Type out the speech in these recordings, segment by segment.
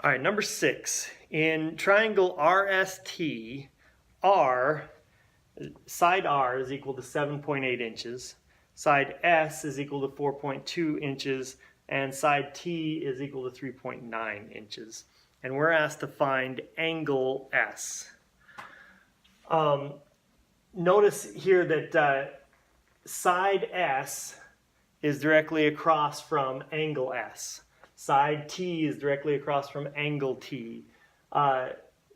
All right, number 6. In triangle RST, side R is equal to 7.8 inches, side S is equal to 4.2 inches, and side T is equal to 3.9 inches. And we're asked to find angle S. Notice here that side S is directly across from angle S. Side T is directly across from angle T.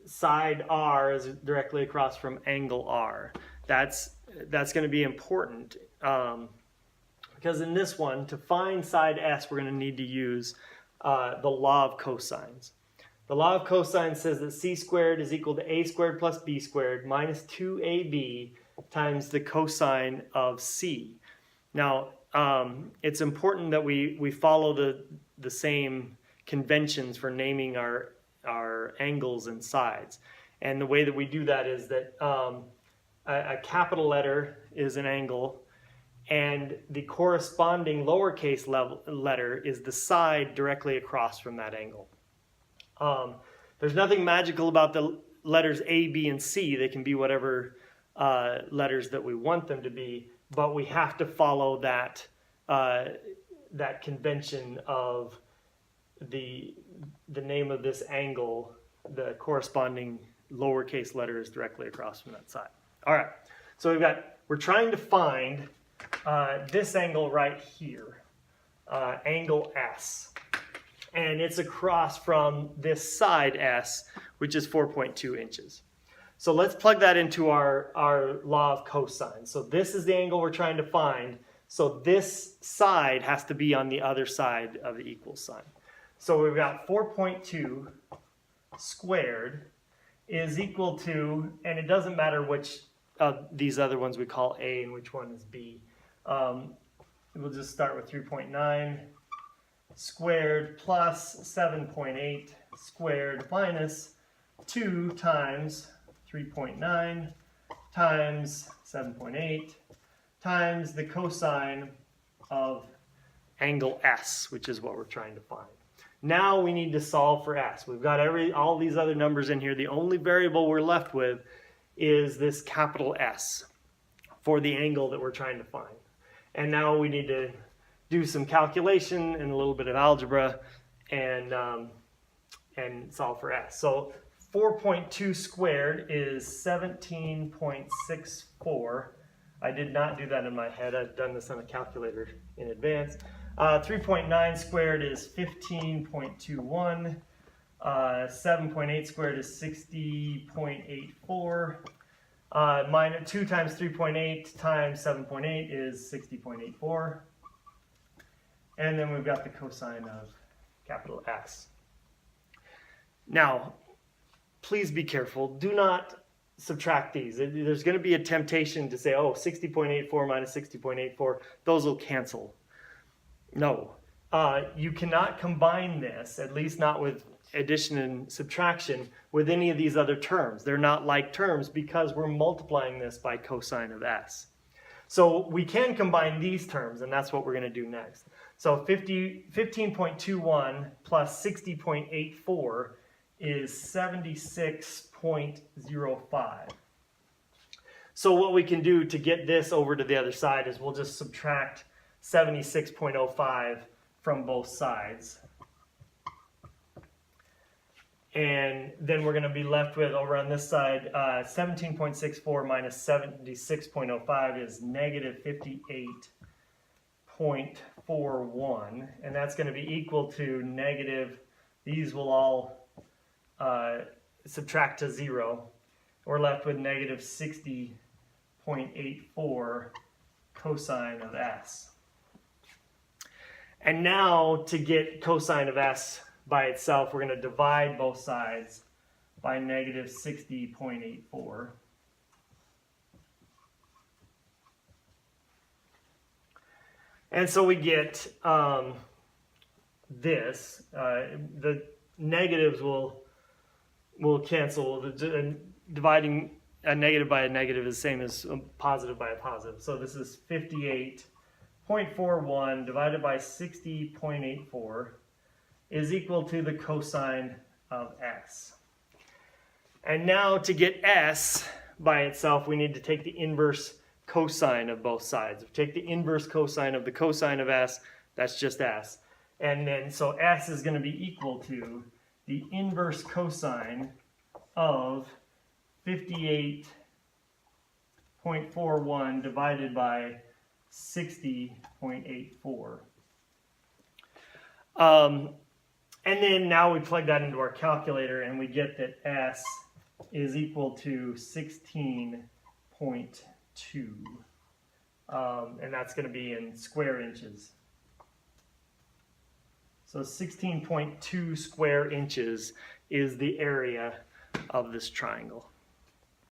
Side R is directly across from angle R. That's going to be important because in this one, to find side S, we're going to need to use the law of cosines. The law of cosines says that c squared is equal to a squared plus b squared minus 2ab times the cosine of c. Now, it's important that we follow the same conventions for naming our angles and sides. And the way that we do that is that a capital letter is an angle, and the corresponding lowercase letter is the side directly across from that angle. There's nothing magical about the letters A, B, and C. They can be whatever letters that we want them to be, but we have to follow that convention of the name of this angle, the corresponding lowercase letter is directly across from that side. All right, so we're trying to find this angle right here, angle S. And it's across from this side S, which is 4.2 inches. So let's plug that into our law of cosine. So this is the angle we're trying to find. So this side has to be on the other side of the equal sign. So we've got 4.2 squared is equal to, and it doesn't matter which of these other ones we call A and which one is B. We'll just start with 3.9 squared plus 7.8 squared minus 2 times 3.9 times 7.8 times the cosine of angle S, which is what we're trying to find. Now we need to solve for S. We've got all these other numbers in here. The only variable we're left with is this capital S for the angle that we're trying to find. And now we need to do some calculation and a little bit of algebra and solve for S. So 4.2 squared is 17.64. I did not do that in my head. I've done this on a calculator in advance. 3.9 squared is 15.21. 7.8 squared is 60.84. Minus 2 times 3.8 times 7.8 is 60.84. And then we've got the cosine of capital S. Now, please be careful. Do not subtract these. There's going to be a temptation to say, oh, 60.84 minus 60.84, those will cancel. No. You cannot combine this, at least not with addition and subtraction, with any of these other terms. They're not like terms because we're multiplying this by cosine of S. So we can combine these terms, and that's what we're going to do next. So 15.21 plus 60.84 is 76.05. So what we can do to get this over to the other side is we'll just subtract 76.05 from both sides. And then we're going to be left with, over on this side, 17.64 minus 76.05 is negative 58.41. And that's going to be equal to negative, these will all subtract to 0. We're left with negative 60.84 cosine of S. And now to get cosine of S by itself, we're going to divide both sides by negative 60.84. And so we get this. The negatives will cancel. Dividing a negative by a negative is the same as a positive by a positive. So this is 58.41 divided by 60.84 is equal to the cosine of S. And now to get S by itself, we need to take the inverse cosine of both sides. If we take the inverse cosine of the cosine of S, that's just S. And then so S is going to be equal to the inverse cosine of 58.41 divided by 60.84. And then now we plug that into our calculator and we get that S is equal to 16.2. And that's going to be in square inches. So 16.2 square inches is the area of this triangle.